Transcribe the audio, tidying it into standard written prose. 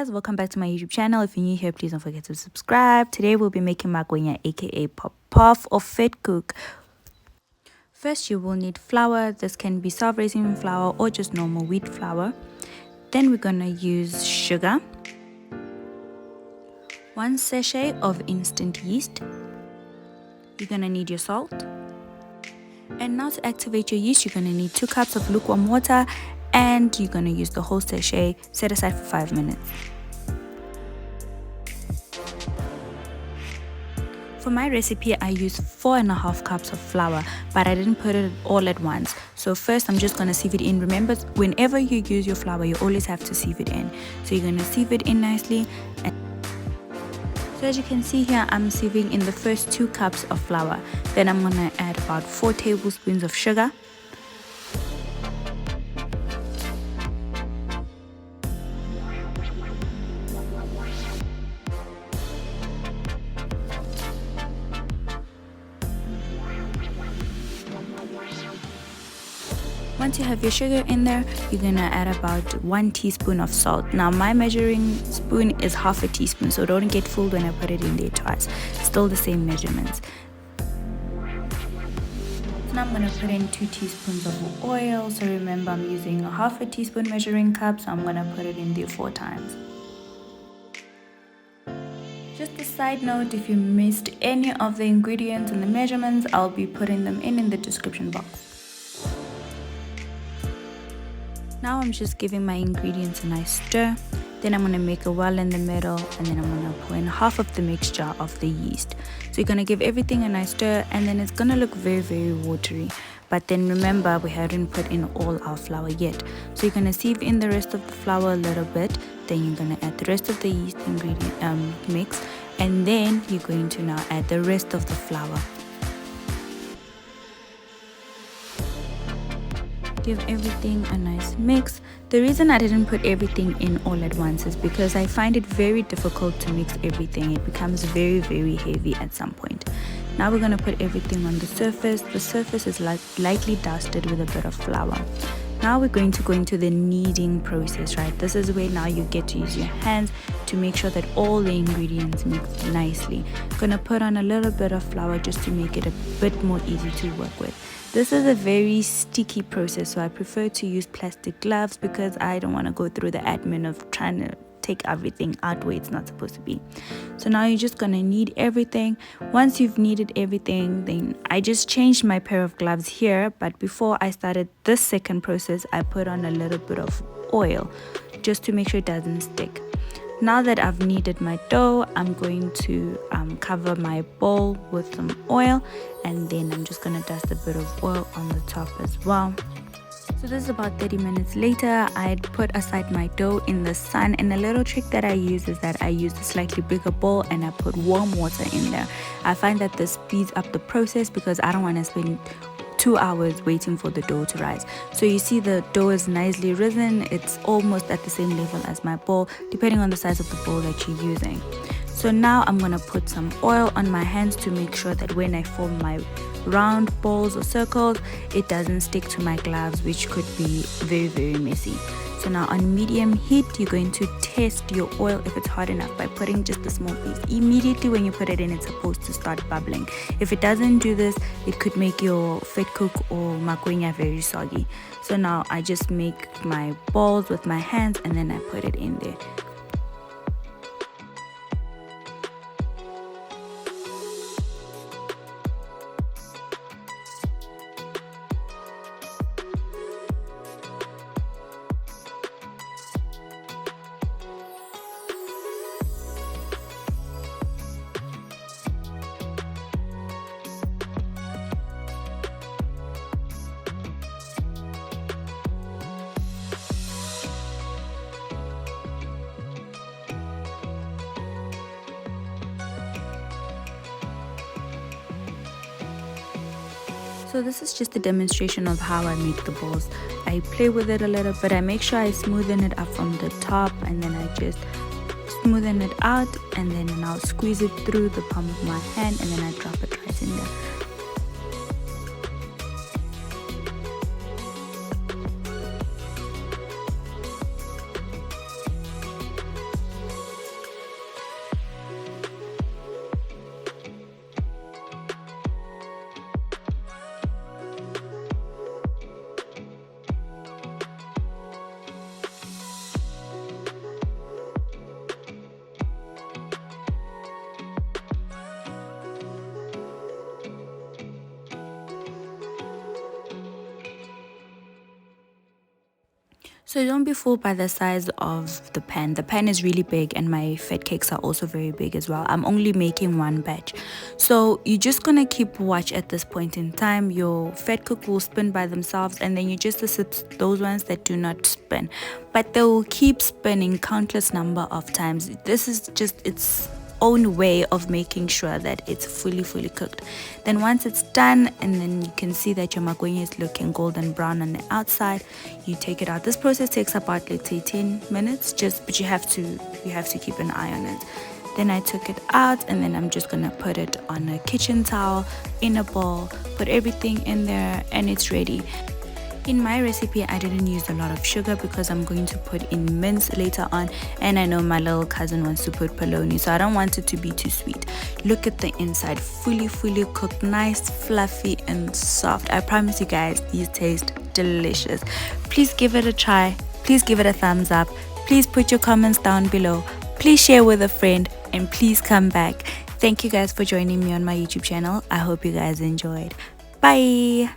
guys, welcome back to my YouTube channel. If you're new here, please don't forget to subscribe. Today we'll be making Magwinya, aka puff or Vetkoek. First you will need flour. This can be self-raising flour or just normal wheat flour. Then we're gonna use sugar, 1 sachet of instant yeast. You're gonna need your salt. And now to activate your yeast, you're gonna need 2 cups of lukewarm water, and you're gonna use the whole sachet. Set aside for 5 minutes. For my recipe, I used 4.5 cups of flour, but I didn't put it all at once. So first, I'm just gonna sieve it in. Remember, whenever you use your flour, you always have to sieve it in. So you're gonna sieve it in nicely. So as you can see here, I'm sieving in the first 2 cups of flour. Then I'm gonna add about 4 tablespoons of sugar. Once you have your sugar in there, you're gonna add about 1 teaspoon of salt. Now my measuring spoon is half a teaspoon, so don't get fooled when I put it in there twice. Still the same measurements. Now I'm gonna put in 2 teaspoons of oil. So remember, I'm using a half a teaspoon measuring cup, so I'm gonna put it in there 4 times. Just a side note, if you missed any of the ingredients and the measurements, I'll be putting them in the description box. Now I'm just giving my ingredients a nice stir. Then I'm going to make a well in the middle, and then I'm going to pour in half of the mixture of the yeast. So you're going to give everything a nice stir, and then it's going to look very, very watery. But then remember, we hadn't put in all our flour yet. So you're going to sieve in the rest of the flour a little bit. Then you're going to add the rest of the yeast ingredient mix, and then you're going to now add the rest of the flour. Give everything a nice mix. The reason I didn't put everything in all at once is because I find it very difficult to mix everything. It becomes very, very heavy at some point. Now we're going to put everything on the surface. The surface is lightly dusted with a bit of flour. Now we're going to go into the kneading process, right? This is where now you get to use your hands to make sure that all the ingredients mix nicely. I'm gonna put on a little bit of flour just to make it a bit more easy to work with. This is a very sticky process, so I prefer to use plastic gloves because I don't want to go through the admin of trying to take everything out where it's not supposed to be. So now you're just gonna knead everything. Once you've kneaded everything, then I just changed my pair of gloves here, but before I started this second process, I put on a little bit of oil just to make sure it doesn't stick. Now that I've kneaded my dough, I'm going to cover my bowl with some oil, and then I'm just gonna dust a bit of oil on the top as well. So this is about 30 minutes later. I put aside my dough in the sun, and a little trick that I use is that I use a slightly bigger bowl and I put warm water in there. I find that this speeds up the process because I don't want to spend 2 hours waiting for the dough to rise. So you see the dough is nicely risen. It's almost at the same level as my bowl, depending on the size of the bowl that you're using. So now I'm gonna put some oil on my hands to make sure that when I form my round balls or circles, it doesn't stick to my gloves, which could be very, very messy. So now on medium heat, you're going to test your oil if it's hot enough by putting just a small piece. Immediately when you put it in, it's supposed to start bubbling. If it doesn't do this, it could make your Vetkoek or Magwinya very soggy. So now I just make my balls with my hands, and then I put it in there. So this is just a demonstration of how I make the balls. I play with it a little bit. I make sure I smoothen it up from the top, and then I just smoothen it out, and then I'll squeeze it through the palm of my hand, and then I drop it right in there. So don't be fooled by the size of the pan. The pan is really big and my fat cakes are also very big as well. I'm only making one batch. So you're just gonna keep watch at this point in time. Your Vetkoek will spin by themselves and then you just assist those ones that do not spin. But they will keep spinning countless number of times. This is just its own way of making sure that it's fully cooked. Then once it's done and then you can see that your magwinya is looking golden brown on the outside, you take it out. This process takes about, let's say, 10 minutes, but you have to keep an eye on it. Then I took it out and then I'm just gonna put it on a kitchen towel in a bowl, put everything in there, and it's ready. In my recipe, I didn't use a lot of sugar because I'm going to put in mince later on, and I know my little cousin wants to put polony, so I don't want it to be too sweet. Look at the inside, fully cooked, nice, fluffy and soft. I promise you guys, these taste delicious. Please give it a try. Please give it a thumbs up. Please put your comments down below. Please share with a friend, and please come back. Thank you guys for joining me on my YouTube channel. I hope you guys enjoyed. Bye.